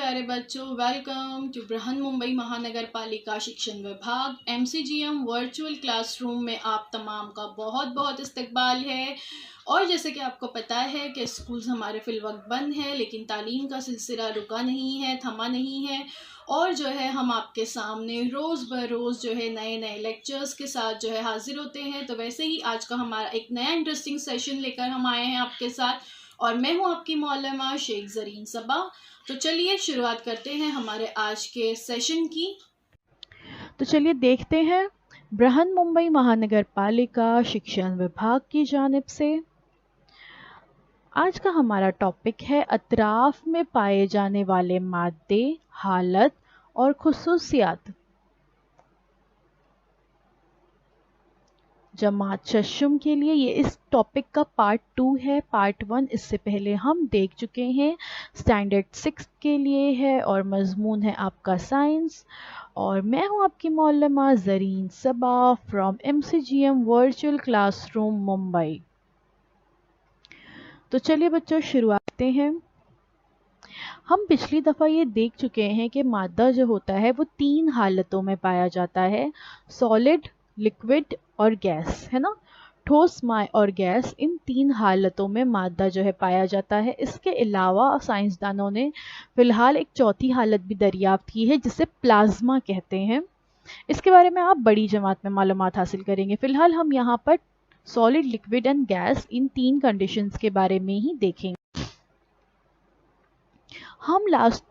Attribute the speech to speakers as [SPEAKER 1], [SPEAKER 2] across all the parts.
[SPEAKER 1] प्यारे बच्चों, welcome to Brihan Mumbai महानगर पालिका शिक्षण विभाग MCGM वर्चुअल क्लासरूम में आप तमाम का बहुत बहुत इस्तकबाल है। और जैसे कि आपको पता है कि स्कूल्स हमारे फिलवक्त बंद है, लेकिन तालीम का सिलसिला रुका नहीं है, थमा नहीं है। और जो है हम आपके सामने रोज़ बरोज़ जो है नए नए लेक्चर्स के साथ जो है हाजिर होते हैं। तो वैसे ही आज का हमारा एक नया इंटरेस्टिंग सेशन लेकर हम आए हैं आपके साथ, और मैं हूं आपकी मौलमा शेख ज़रीन सबा। तो चलिए शुरुआत करते हैं हमारे आज के सेशन की।
[SPEAKER 2] तो चलिए देखते हैं बृहन मुंबई महानगर पालिका शिक्षण विभाग की जानिब से आज का हमारा टॉपिक है अतराफ में पाए जाने वाले मादे, हालत और खुसूसियात। जमात शशुम के लिए ये इस टॉपिक का पार्ट 2 है। पार्ट 1 इससे पहले हम देख चुके हैं, स्टैंडर्ड 6 के लिए है और मजमून है आपका साइंस। और मैं हूं आपकी मौलमा Zareen Saba from MCGM virtual classroom Mumbai. तो चलिए बच्चों शुरुआत करते हैं। हम पिछली दफ़ा ये देख चुके हैं कि मादा जो होता है वो 3 हालतों में पाया जाता है, सॉलिड, लिक्विड और गैस, है ना। ठोस, माय और गैस, इन 3 हालतों में मादा जो है पाया जाता है। इसके अलावा साइंसदानों ने फिलहाल एक चौथी हालत भी दरियाफ्त की है जिसे प्लाज्मा कहते हैं। इसके बारे में आप बड़ी जमात में मालूमात हासिल करेंगे। फिलहाल हम यहाँ पर solid, liquid and gas, in 3 conditions के बारे में ही देखेंगे। हम लास्ट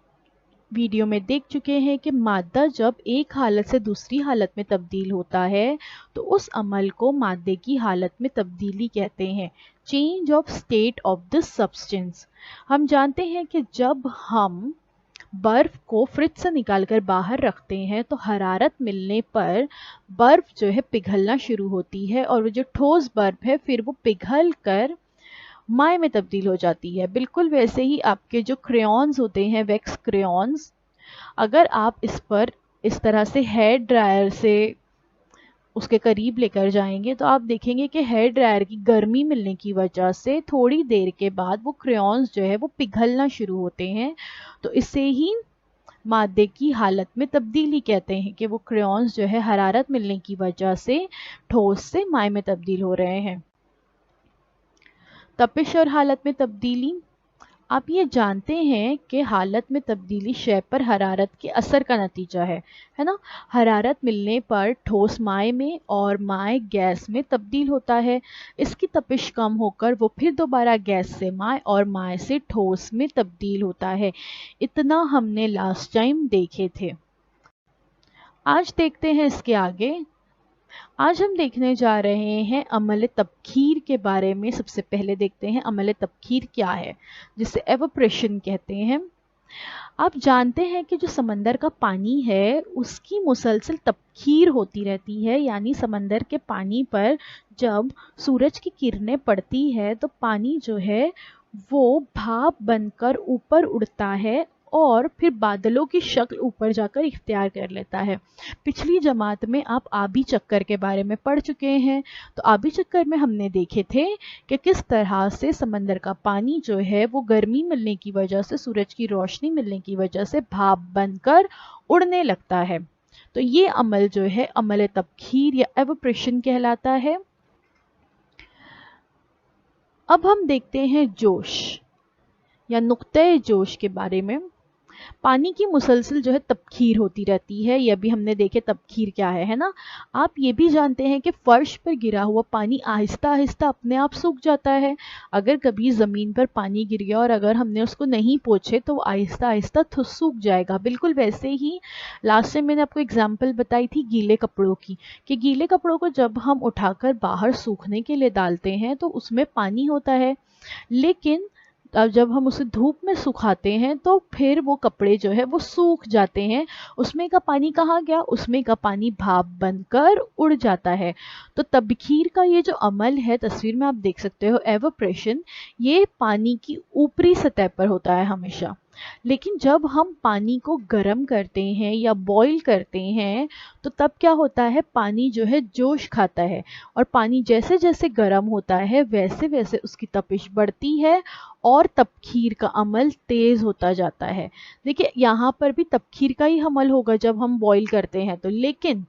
[SPEAKER 2] वीडियो में देख चुके हैं कि मादा जब एक हालत से दूसरी हालत में तब्दील होता है तो उस अमल को मादे की हालत में तब्दीली कहते हैं, change of state of the substance. हम जानते हैं कि जब हम बर्फ को फ्रिज से निकालकर बाहर रखते हैं तो हरारत मिलने पर बर्फ जो है पिघलना शुरू होती है, और वो जो ठोस बर्फ है फिर वो पिघल कर माय में तब्दील हो जाती है। बिल्कुल वैसे ही आपके जो क्रेयॉन्स होते हैं, वैक्स क्रेयॉन्स, अगर आप इस पर इस तरह से हेयर ड्रायर से उसके करीब लेकर जाएंगे तो आप देखेंगे कि हेयर ड्रायर की गर्मी मिलने की वजह से थोड़ी देर के बाद वो क्रेयॉन्स जो है वो पिघलना शुरू होते हैं। तो इसे ही मादे की हालत में तब्दीली कहते हैं कि वो क्रेयॉन्स जो है हरारत मिलने की वजह से ठोस से माय में तब्दील हो रहे हैं। तपिश और हालत में तब्दीली, आप ये जानते हैं कि हालत में तब्दीली शय पर हरारत के असर का नतीजा है ना। हरारत मिलने पर ठोस माय में और माय गैस में तब्दील होता है। इसकी तपिश कम होकर वो फिर दोबारा गैस से माय और माय से ठोस में तब्दील होता है। इतना हमने लास्ट टाइम देखे थे। आज देखते हैं इसके आगे। आज हम देखने जा रहे हैं अमल तबखीर के बारे में। सबसे पहले देखते हैं अमल तबखीर क्या है, जिसे एवोप्रेशन कहते हैं। आप जानते हैं कि जो समंदर का पानी है उसकी मुसलसल तबखीर होती रहती है, यानी समंदर के पानी पर जब सूरज की किरणें पड़ती है तो पानी जो है वो भाप बनकर ऊपर उड़ता है और फिर बादलों की शक्ल ऊपर जाकर इख्तियार कर लेता है। पिछली जमात में आप आबी चक्कर के बारे में पढ़ चुके हैं। तो आबी चक्कर में हमने देखे थे कि किस तरह से समंदर का पानी जो है वो गर्मी मिलने की वजह से, सूरज की रोशनी मिलने की वजह से भाप बनकर उड़ने लगता है। तो ये अमल जो है अमल तबखीर या एवोप्रेशन कहलाता है। अब हम देखते हैं जोश या नुक्ते जोश के बारे में। पानी की मुसलसल जो है तबखीर होती रहती है। ये भी हमने देखे तबखीर क्या है ना। आप ये भी जानते हैं कि फर्श पर गिरा हुआ पानी आहिस्ता आहिस्ता अपने आप सूख जाता है। अगर कभी ज़मीन पर पानी गिर गया और अगर हमने उसको नहीं पोंछे तो वो आहिस्ता आहिस्ता सूख जाएगा। बिल्कुल वैसे ही लास्ट टाइम मैंने आपको एग्जाम्पल बताई थी गीले कपड़ों की, कि गीले कपड़ों को जब हम उठाकर बाहर सूखने के लिए डालते हैं तो उसमें पानी होता है, लेकिन अब जब हम उसे धूप में सुखाते हैं तो फिर वो कपड़े जो है वो सूख जाते हैं। उसमें का पानी कहाँ गया? उसमें का पानी भाप बनकर उड़ जाता है। तो तबखीर का ये जो अमल है, तस्वीर में आप देख सकते हो एवोप्रेशन, ये पानी की ऊपरी सतह पर होता है हमेशा। लेकिन जब हम पानी को गर्म करते हैं या बॉईल करते हैं तो तब क्या होता है, पानी जो है जोश खाता है, और पानी जैसे जैसे गर्म होता है वैसे वैसे उसकी तपिश बढ़ती है और तबखीर का अमल तेज होता जाता है। देखिए यहाँ पर भी तबखीर का ही अमल होगा जब हम बॉईल करते हैं तो, लेकिन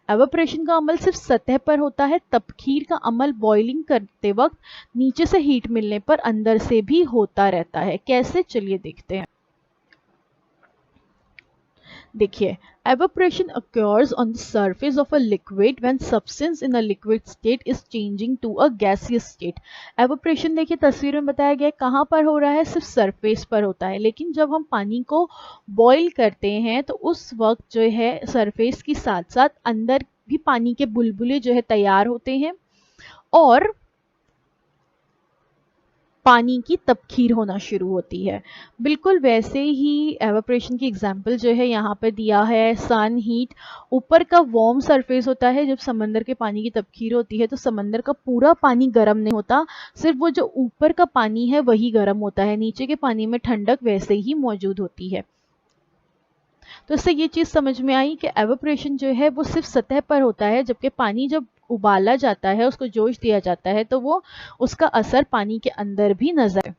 [SPEAKER 2] एवापोरेशन का अमल सिर्फ सतह पर होता है। तबखीर का अमल बॉइलिंग करते वक्त नीचे से हीट मिलने पर अंदर से भी होता रहता है। कैसे, चलिए देखते हैं। देखिए, evaporation occurs on the surface of a liquid when substance in a liquid state is changing to a gaseous state। evaporation देखिए तस्वीर में बताया गया है कहाँ पर हो रहा है, सिर्फ सरफेस पर होता है, लेकिन जब हम पानी को बॉईल करते हैं तो उस वक्त जो है सरफेस के साथ साथ अंदर भी पानी के बुलबुले जो है तैयार होते हैं और पानी की तबखीर होना शुरू होती है। बिल्कुल वैसे ही एवापोरेशन की एग्जांपल जो है यहाँ पे दिया है, सन हीट। ऊपर का वार्म सरफेस होता है, जब समंदर के पानी की तबखीर होती है तो समंदर का पूरा पानी गर्म नहीं होता, सिर्फ वो जो ऊपर का पानी है वही गर्म होता है, नीचे के पानी में ठंडक वैसे ही मौजूद होती है। तो इससे ये चीज़ समझ में आई कि एवापोरेशन जो है वो सिर्फ सतह पर होता है, जबकि पानी जब उबाला जाता है, उसको जोश दिया जाता है तो वो उसका असर पानी के अंदर भी नजर।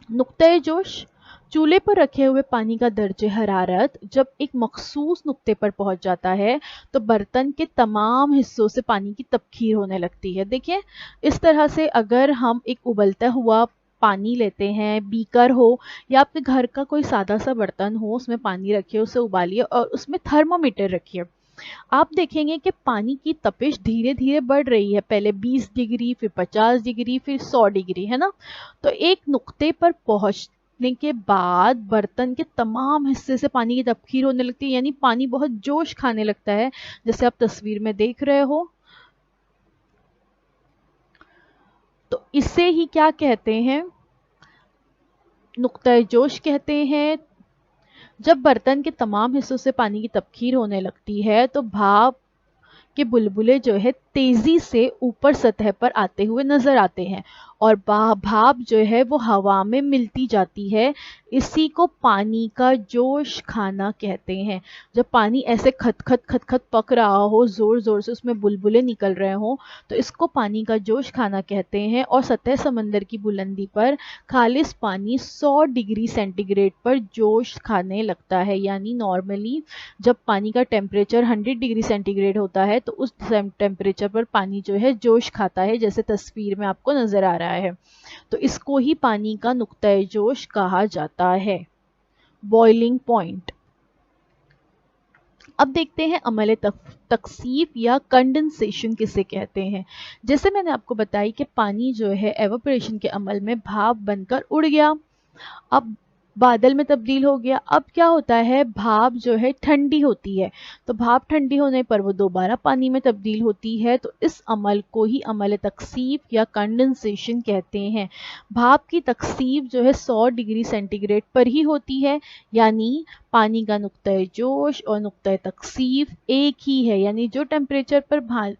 [SPEAKER 2] नुक्ते जोश, चूल्हे पर रखे हुए पानी का दर्जे हरारत जब एक मखसूस नुक्ते पर पहुंच जाता है तो बर्तन के तमाम हिस्सों से पानी की तबखीर होने लगती है। देखिए इस तरह से अगर हम एक उबलता हुआ पानी लेते हैं, बीकर हो या आपके घर का कोई सादा सा बर्तन हो, उसमें पानी रखिए, उसे उबालिए और उसमें थर्मोमीटर रखिए। आप देखेंगे कि पानी की तपिश धीरे धीरे बढ़ रही है, पहले 20 डिग्री, फिर 50 डिग्री, फिर 100 डिग्री, है ना। तो एक नुक्ते पर पहुंचने के बाद बर्तन के तमाम हिस्से से पानी की तबखीर होने लगती है, यानी पानी बहुत जोश खाने लगता है, जैसे आप तस्वीर में देख रहे हो। तो इसे ही क्या कहते हैं, नुक्ता जोश कहते हैं। जब बर्तन के तमाम हिस्सों से पानी की तबखीर होने लगती है तो भाप के बुलबुले जो है तेजी से ऊपर सतह पर आते हुए नजर आते हैं और भाप जो है वो हवा में मिलती जाती है। इसी को पानी का जोश खाना कहते हैं। जब पानी ऐसे खत खत पक रहा हो, जोर जोर से उसमें बुलबुले निकल रहे हो, तो इसको पानी का जोश खाना कहते हैं। और सतह समंदर की बुलंदी पर खालिस पानी 100 डिग्री सेंटीग्रेड पर जोश खाने लगता है, यानी नॉर्मली जब पानी का टेम्परेचर 100 डिग्री सेंटीग्रेड होता है तो उस टेम्परेचर पर पानी जो है जोश खाता है, जैसे तस्वीर में आपको नजर आ रहा है। तो इसको ही पानी का नुक्ता जोश कहा जाता है, बॉइलिंग पॉइंट। अब देखते हैं अमले तकसीफ या कंडेंसेशन किसे कहते हैं। जैसे मैंने आपको बताई कि पानी जो है एवापोरेशन के अमल में भाप बनकर उड़ गया, अब बादल में तब्दील हो गया। अब क्या होता है, भाप जो है ठंडी होती है, तो भाप ठंडी होने पर वो दोबारा पानी में तब्दील होती है। तो इस अमल को ही अमल तकसीफ या कंडेंसेशन कहते हैं। भाप की तकसीफ जो है 100 डिग्री सेंटीग्रेड पर ही होती है, यानी पानी का नुक्ता जोश और नुक्ता तकसीफ एक ही है, यानी जो टेम्परेचर पर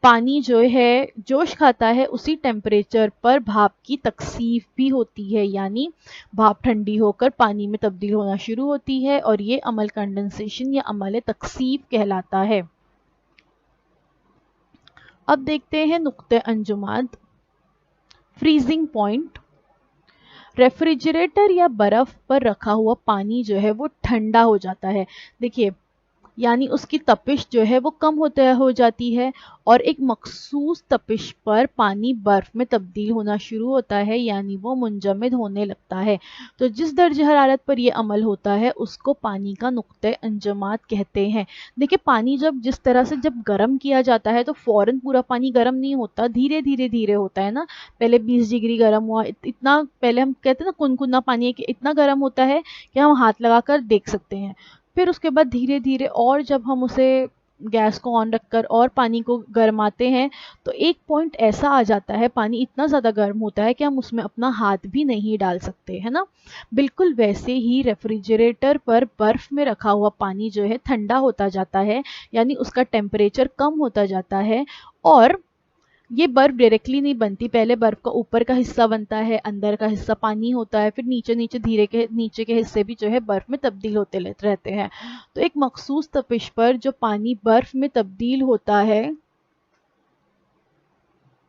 [SPEAKER 2] पानी जो है जोश खाता है उसी टेम्परेचर पर भाप की तकसीफ भी होती है, यानी भाप ठंडी होकर पानी में तब्दील होना शुरू होती है और ये अमल कंडेंसेशन या अमल तकसीफ कहलाता है। अब देखते हैं नुक्ते अंजुमात, फ्रीजिंग पॉइंट। रेफ्रिजरेटर या बर्फ पर रखा हुआ पानी जो है वो ठंडा हो जाता है। देखिए यानी उसकी तपिश जो है वो कम हो जाती है और एक मखसूस तपिश पर पानी बर्फ में तब्दील होना शुरू होता है, यानी वो मुंजमद होने लगता है। तो जिस दर्जे हरारत पर ये अमल होता है उसको पानी का नुक्ते अंजुमात कहते हैं। देखिए पानी जिस तरह से जब गर्म किया जाता है तो फौरन पूरा पानी गर्म नहीं होता, धीरे धीरे होता है ना। पहले 20 डिग्री गर्म हुआ, इतना पहले हम कहते हैं ना कुनकुना पानी है कि इतना गर्म होता है कि हम हाथ लगाकर देख सकते हैं। फिर उसके बाद धीरे धीरे और जब हम उसे गैस को ऑन रखकर और पानी को गरमाते हैं तो एक पॉइंट ऐसा आ जाता है, पानी इतना ज़्यादा गर्म होता है कि हम उसमें अपना हाथ भी नहीं डाल सकते, है ना। बिल्कुल वैसे ही रेफ्रिजरेटर पर बर्फ़ में रखा हुआ पानी जो है ठंडा होता जाता है, यानी उसका टेम्परेचर कम होता जाता है और ये बर्फ डायरेक्टली नहीं बनती, पहले बर्फ का ऊपर का हिस्सा बनता है, अंदर का हिस्सा पानी होता है, फिर नीचे नीचे के हिस्से भी जो है बर्फ में तब्दील होते रहते हैं। तो एक मखसूस तपिश पर जो पानी बर्फ में तब्दील होता है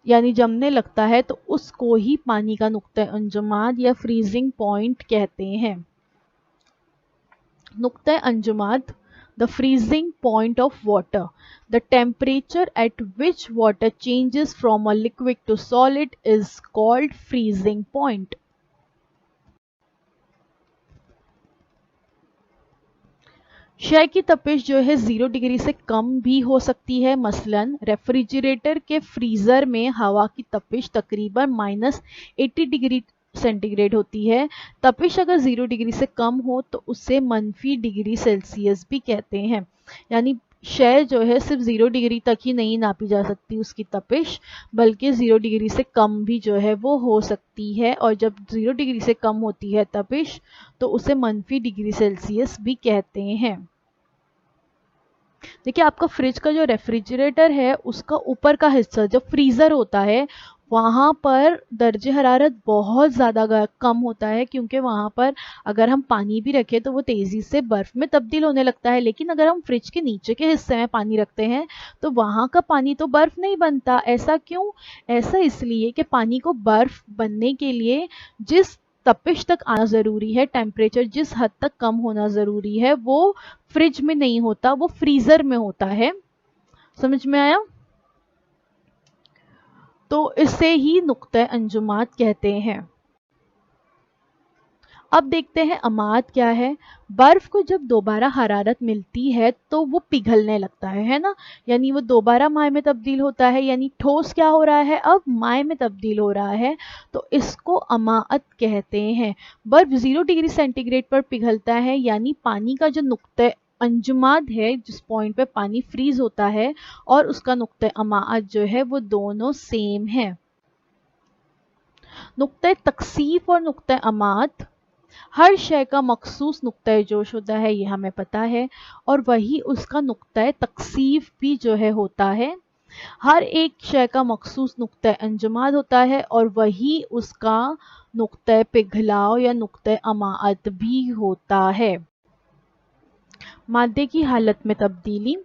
[SPEAKER 2] यानी जमने लगता है, तो उसको ही पानी का नुक्ता अंजुमात या फ्रीजिंग पॉइंट कहते हैं। नुक्ता अंजुमात, the freezing point of water, the temperature at which water changes from a liquid to solid is called freezing point. शय की तपिश जो है 0 डिग्री से कम भी हो सकती है। मसलन रेफ्रिजरेटर के फ्रीज़र में हवा की तपिश तकरीबन -80 डिग्री सेंटीग्रेड होती है। तपिश अगर 0 डिग्री से कम हो तो उसे -, डिग्री सेल्सियस भी कहते हैं। यानी शय जो है सिर्फ 0 डिग्री तक ही नहीं नापी जा सकती उसकी तपिश, बल्कि 0 डिग्री से कम भी जो है वो हो सकती है। और जब 0 डिग्री से कम होती है तपिश तो उसे -, डिग्री सेल्सियस भी कहते हैं। देखिए आपका फ्रिज का जो रेफ्रिजरेटर है उसका ऊपर का हिस्सा जो फ्रीज़र होता है वहाँ पर दर्जे हरारत बहुत ज़्यादा कम होता है, क्योंकि वहाँ पर अगर हम पानी भी रखें तो वो तेज़ी से बर्फ़ में तब्दील होने लगता है। लेकिन अगर हम फ्रिज के नीचे के हिस्से में पानी रखते हैं तो वहाँ का पानी तो बर्फ़ नहीं बनता। ऐसा क्यों? ऐसा इसलिए कि पानी को बर्फ़ बनने के लिए जिस तपिश तक आना ज़रूरी है, टेम्परेचर जिस हद तक कम होना ज़रूरी है, वो फ्रिज में नहीं होता, वो फ्रीज़र में होता है। समझ में आया? तो इसे ही नुक्ता अंजुमात कहते हैं। अब देखते हैं अमात क्या है। बर्फ को जब दोबारा हरारत मिलती है तो वो पिघलने लगता है ना, यानी वो दोबारा माए में तब्दील होता है, यानी ठोस क्या हो रहा है, अब माए में तब्दील हो रहा है, तो इसको अमात कहते हैं। बर्फ 0 डिग्री सेंटीग्रेड पर पिघलता है, यानी पानी का जो नुक्ता अंजुमात है, जिस पॉइंट पे पानी फ्रीज होता है, और उसका नुक्ता अमात जो है वो दोनों सेम है। नुक्ता तकसीफ और नुक्ता अमात, हर शय का मखसूस नुक्ता जोश होता है, ये हमें पता है, और वही उसका नुक्ता तकसीफ भी जो है होता है। हर एक शय का मखसूस नुक्ता अंजुमात होता है और वही उसका नुक्ता पिघलाव या नुक्ता अमात भी होता है। मादे की हालत में तब्दीली,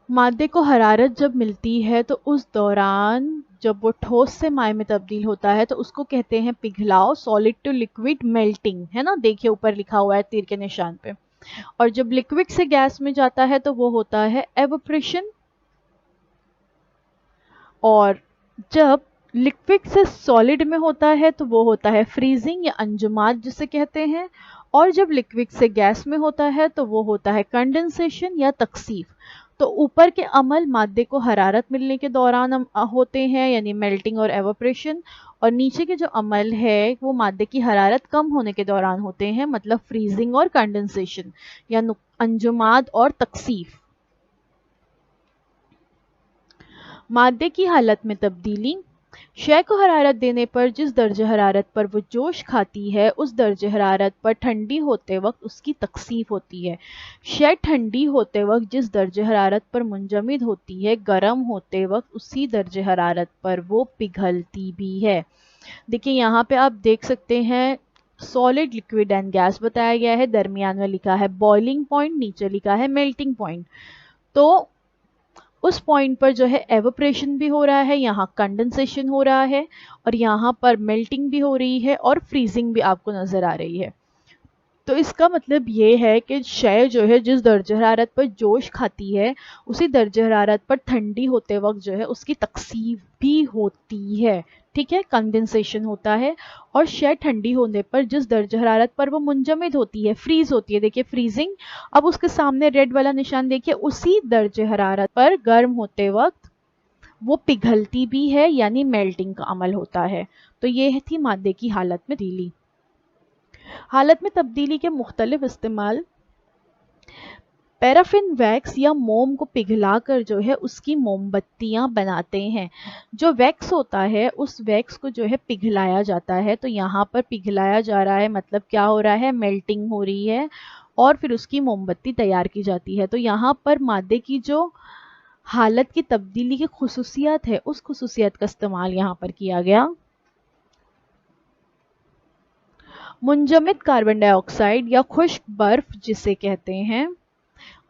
[SPEAKER 2] मादे को हरारत जब मिलती है तो उस दौरान जब वो ठोस से माए में तब्दील होता है तो उसको कहते हैं पिघलाव, सॉलिड टू लिक्विड मेल्टिंग, है ना, देखिए ऊपर लिखा हुआ है तीर के निशान पे। और जब लिक्विड से गैस में जाता है तो वो होता है एवोपरेशन, और जब लिक्विड से सॉलिड में होता है तो वो होता है फ्रीजिंग या अंजुमात जिसे कहते हैं, और जब लिक्विड से गैस में होता है तो वो होता है कंडेंसेशन या तकसीफ। तो ऊपर के अमल मादे को हरारत मिलने के दौरान होते हैं, यानी मेल्टिंग और एवोपरेशन, और नीचे के जो अमल है वो मादे की हरारत कम होने के दौरान होते हैं, मतलब फ्रीजिंग और कंडेंसेशन या अंजुमात और तकसीफ। मादे की हालत में तब्दीली, शय को हरारत देने पर जिस दर्जे हरारत पर वो जोश खाती है उस दर्जे हरारत पर ठंडी होते वक्त उसकी तकसीफ होती है। शय ठंडी होते वक्त जिस दर्जे हरारत पर मुंजमद होती है, गर्म होते वक्त उसी दर्जे हरारत पर वो पिघलती भी है। देखिए यहाँ पे आप देख सकते हैं सॉलिड, लिक्विड एंड गैस बताया गया है, दरमियान में लिखा है बॉइलिंग पॉइंट, नीचे लिखा है मेल्टिंग पॉइंट। तो उस पॉइंट पर जो है एवोपरेशन भी हो रहा है, यहाँ कंडेंसेशन हो रहा है, और यहाँ पर मेल्टिंग भी हो रही है और फ्रीजिंग भी आपको नजर आ रही है। तो इसका मतलब ये है कि शय जो है जिस दर्जे हरारत पर जोश खाती है उसी दर्जे हरारत पर ठंडी होते वक्त जो है उसकी तकसीफ भी होती है। ठीक है, कंडेंसेशन होता है, और शय ठंडी होने पर जिस दर्जे हरारत पर वो मुंजमद होती है, फ्रीज होती है, देखिए फ्रीजिंग, अब उसके सामने रेड वाला निशान देखिए, उसी दर्जे हरारत पर गर्म होते वक्त वो पिघलती भी है, यानी मेल्टिंग का अमल होता है। तो ये थी मादे की हालत में तब्दीली। हालत में तब्दीली के मुख्तलिफ इस्तेमाल, पैराफिन वैक्स या मोम को पिघलाकर जो है उसकी मोमबत्तियां बनाते हैं। जो वैक्स होता है उस वैक्स को जो है पिघलाया जाता है, तो यहाँ पर पिघलाया जा रहा है मतलब क्या हो रहा है, मेल्टिंग हो रही है, और फिर उसकी मोमबत्ती तैयार की जाती है। तो यहाँ पर मादे की जो حالت کی تبدیلی کی خصوصیات ہے اس خصوصیت کا استعمال یہاں پر کیا گیا۔ منجمد کاربن ڈائی آکسائڈ یا خشک برف جسے کہتے ہیں،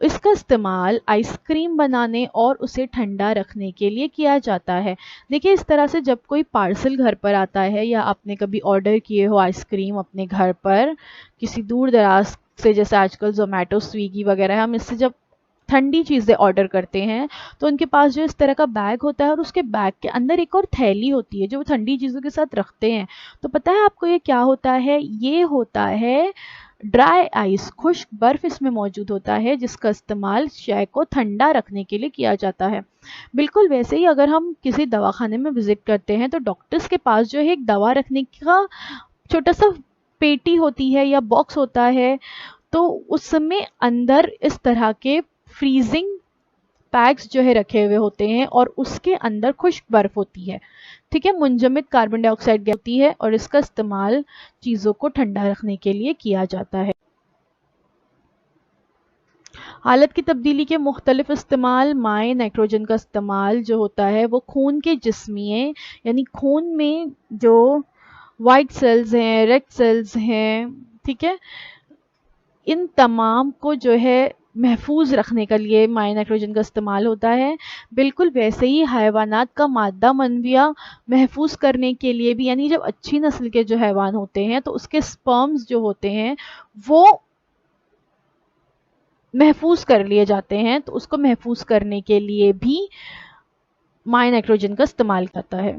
[SPEAKER 2] اس کا استعمال آئس کریم بنانے اور اسے ٹھنڈا رکھنے کے لیے کیا جاتا ہے۔ دیکھیں اس طرح سے جب کوئی پارسل گھر پر آتا ہے یا آپ نے کبھی آرڈر کیے ہو آئس کریم اپنے گھر پر کسی دور دراز سے، جیسے آج کل زومیٹو سویگی وغیرہ ہے، ہم اس سے جب ٹھنڈی چیزیں آرڈر کرتے ہیں تو ان کے پاس جو اس طرح کا بیگ ہوتا ہے اور اس کے بیگ کے اندر ایک اور تھیلی ہوتی ہے جو وہ ٹھنڈی چیزوں کے ساتھ رکھتے ہیں۔ تو پتہ ہے آپ کو یہ کیا ہوتا ہے؟ یہ ہوتا ہے ڈرائی آئس، خشک برف اس میں موجود ہوتا ہے جس کا استعمال شے کو ٹھنڈا رکھنے کے لیے کیا جاتا ہے۔ بالکل ویسے ہی اگر ہم کسی دواخانے میں وزٹ کرتے ہیں تو ڈاکٹرز کے پاس جو ہے ایک دوا رکھنے کا چھوٹا سا پیٹی ہوتی ہے یا باکس ہوتا ہے، تو اس میں اندر اس طرح کے فریزنگ پیکس جو ہے رکھے ہوئے ہوتے ہیں اور اس کے اندر خشک برف ہوتی ہے، ٹھیک ہے، منجمد کاربن ڈائی آکسائڈ گیس ہوتی ہے اور اس کا استعمال چیزوں کو ٹھنڈا رکھنے کے لیے کیا جاتا ہے۔ حالت کی تبدیلی کے مختلف استعمال، مائع نائٹروجن کا استعمال جو ہوتا ہے وہ خون کے جسمیے یعنی خون میں جو وائٹ سیلز ہیں، ریڈ سیلز ہیں، ٹھیک ہے، ان تمام کو جو ہے محفوظ رکھنے کے لیے مائع نائٹروجن کا استعمال ہوتا ہے۔ بالکل ویسے ہی حیوانات کا مادہ منویہ محفوظ کرنے کے لیے بھی، یعنی جب اچھی نسل کے جو حیوان ہوتے ہیں تو اس کے سپرمز جو ہوتے ہیں وہ محفوظ کر لیے جاتے ہیں، تو اس کو محفوظ کرنے کے لیے بھی مائع نائٹروجن کا استعمال کرتا ہے۔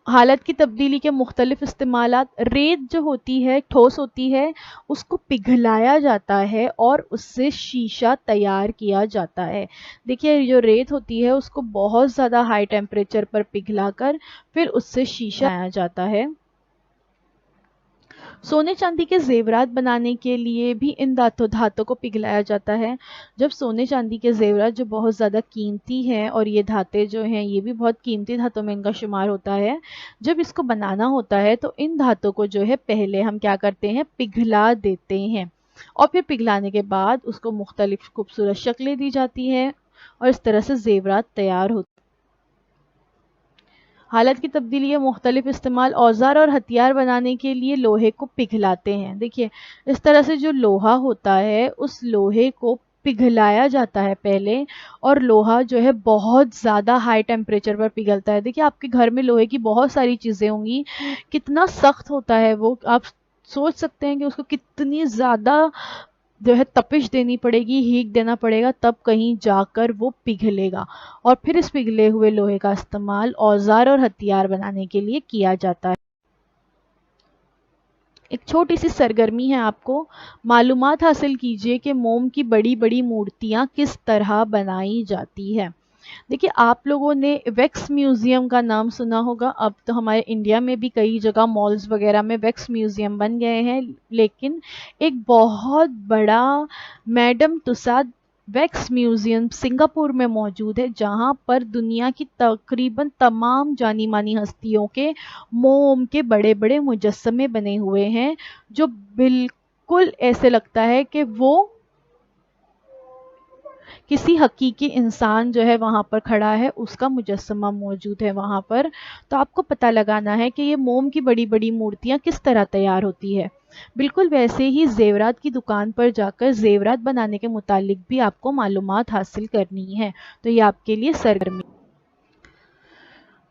[SPEAKER 2] حالت کی تبدیلی کے مختلف استعمالات، ریت جو ہوتی ہے، ٹھوس ہوتی ہے، اس کو پگھلایا جاتا ہے اور اس سے شیشہ تیار کیا جاتا ہے۔ دیکھیے جو ریت ہوتی ہے اس کو بہت زیادہ ہائی ٹیمپریچر پر پگھلا کر پھر اس سے شیشہ بنایا جاتا ہے۔ سونے چاندی کے زیورات بنانے کے لیے بھی ان دھاتوں کو پگھلایا جاتا ہے۔ جب سونے چاندی کے زیورات جو بہت زیادہ قیمتی ہیں اور یہ دھاتیں جو ہیں یہ بھی بہت قیمتی دھاتوں میں ان کا شمار ہوتا ہے، جب اس کو بنانا ہوتا ہے تو ان دھاتوں کو جو ہے پہلے ہم کیا کرتے ہیں؟ پگھلا دیتے ہیں، اور پھر پگھلانے کے بعد اس کو مختلف خوبصورت شکلیں دی جاتی ہیں اور اس طرح سے زیورات تیار ہوتے ہیں۔ حالت کی تبدیلی کے مختلف استعمال، اوزار اور ہتھیار بنانے کے لیے لوہے کو پگھلاتے ہیں۔ دیکھیے اس طرح سے جو لوہا ہوتا ہے اس لوہے کو پگھلایا جاتا ہے پہلے، اور لوہا جو ہے بہت زیادہ ہائی ٹیمپریچر پر پگھلتا ہے۔ دیکھیے آپ کے گھر میں لوہے کی بہت ساری چیزیں ہوں گی، کتنا سخت ہوتا ہے وہ، آپ سوچ سکتے ہیں کہ اس کو کتنی زیادہ جو ہے تپش دینی پڑے گی، ہیٹ دینا پڑے گا، تب کہیں جا کر وہ پگھلے گا، اور پھر اس پگھلے ہوئے لوہے کا استعمال اوزار اور ہتھیار بنانے کے لیے کیا جاتا ہے۔ ایک چھوٹی سی سرگرمی ہے، آپ کو معلومات حاصل کیجئے کہ موم کی بڑی بڑی مورتیاں کس طرح بنائی جاتی ہے۔ دیکھیے آپ لوگوں نے ویکس میوزیم کا نام سنا ہوگا، اب تو ہمارے انڈیا میں بھی کئی جگہ مالز وغیرہ میں ویکس میوزیم بن گئے ہیں، لیکن ایک بہت بڑا میڈم تساد ویکس میوزیم سنگاپور میں موجود ہے، جہاں پر دنیا کی تقریباً تمام جانی مانی ہستیوں کے موم کے بڑے بڑے مجسمے بنے ہوئے ہیں، جو بالکل ایسے لگتا ہے کہ وہ کسی حقیقی انسان جو ہے وہاں پر کھڑا ہے، اس کا مجسمہ موجود ہے وہاں پر۔ تو آپ کو پتہ لگانا ہے کہ یہ موم کی بڑی بڑی مورتیاں کس طرح تیار ہوتی ہے۔ بالکل ویسے ہی زیورات کی دکان پر جا کر زیورات بنانے کے متعلق بھی آپ کو معلومات حاصل کرنی ہے، تو یہ آپ کے لیے سرگرمی۔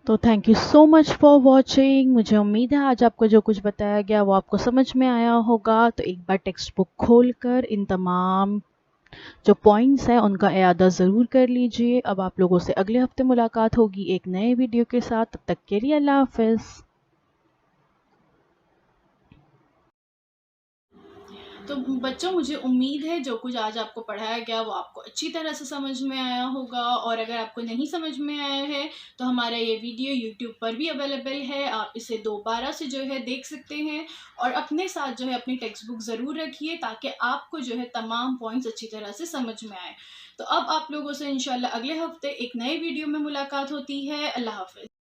[SPEAKER 2] تو thank you so much for watching. مجھے امید ہے آج آپ کو جو کچھ بتایا گیا وہ آپ کو سمجھ میں آیا ہوگا۔ تو ایک بار ٹیکسٹ بک کھول کر ان تمام جو پوائنٹس ہیں ان کا اعادہ ضرور کر لیجئے۔ اب آپ لوگوں سے اگلے ہفتے ملاقات ہوگی ایک نئے ویڈیو کے ساتھ، تب تک کے لیے اللہ حافظ۔
[SPEAKER 1] تو بچوں مجھے امید ہے جو کچھ آج آپ کو پڑھایا گیا وہ آپ کو اچھی طرح سے سمجھ میں آیا ہوگا، اور اگر آپ کو نہیں سمجھ میں آیا ہے تو ہمارا یہ ویڈیو یوٹیوب پر بھی اویلیبل ہے، آپ اسے دوبارہ سے جو ہے دیکھ سکتے ہیں، اور اپنے ساتھ جو ہے اپنی ٹیکسٹ بک ضرور رکھیے تاکہ آپ کو جو ہے تمام پوائنٹس اچھی طرح سے سمجھ میں آئے۔ تو اب آپ لوگوں سے انشاءاللہ اگلے ہفتے ایک نئے ویڈیو میں ملاقات ہوتی ہے۔ اللہ حافظ۔